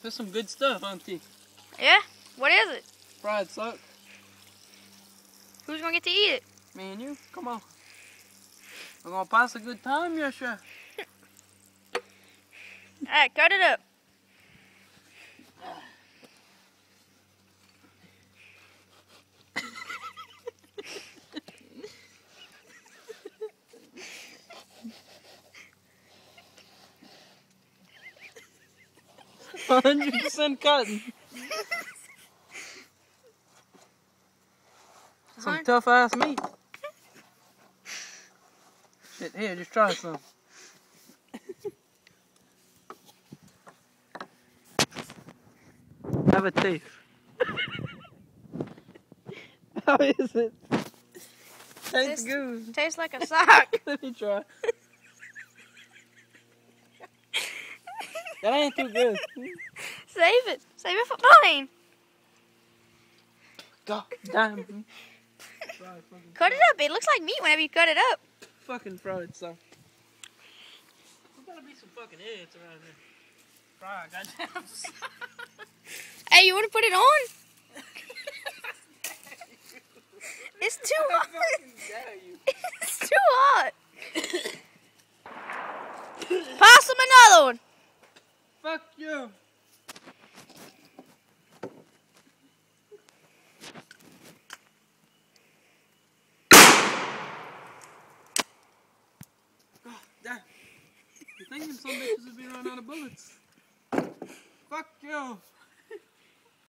There's some good stuff, auntie. Yeah? What is it? Fried sock. Who's gonna get to eat it? Me and you. Come on. We're gonna pass a good time, Yasha. Alright, cut it up. $100% cotton. Some tough ass meat. Shit, here, just try some. Have a taste. How is it? Tastes good. Tastes like a sock. Let me try. That ain't too good. Save it. Save it for mine. God damn. Cut it up. It looks like meat whenever you cut it up. Fucking fried stuff. There's gotta be some fucking idiots around here. Fried, goddamn. Hey, you want to put it on? It's too hot. It's too hot. Pass him another one. Fuck you. God damn. You thinking some bitches would be running out of bullets? Fuck you.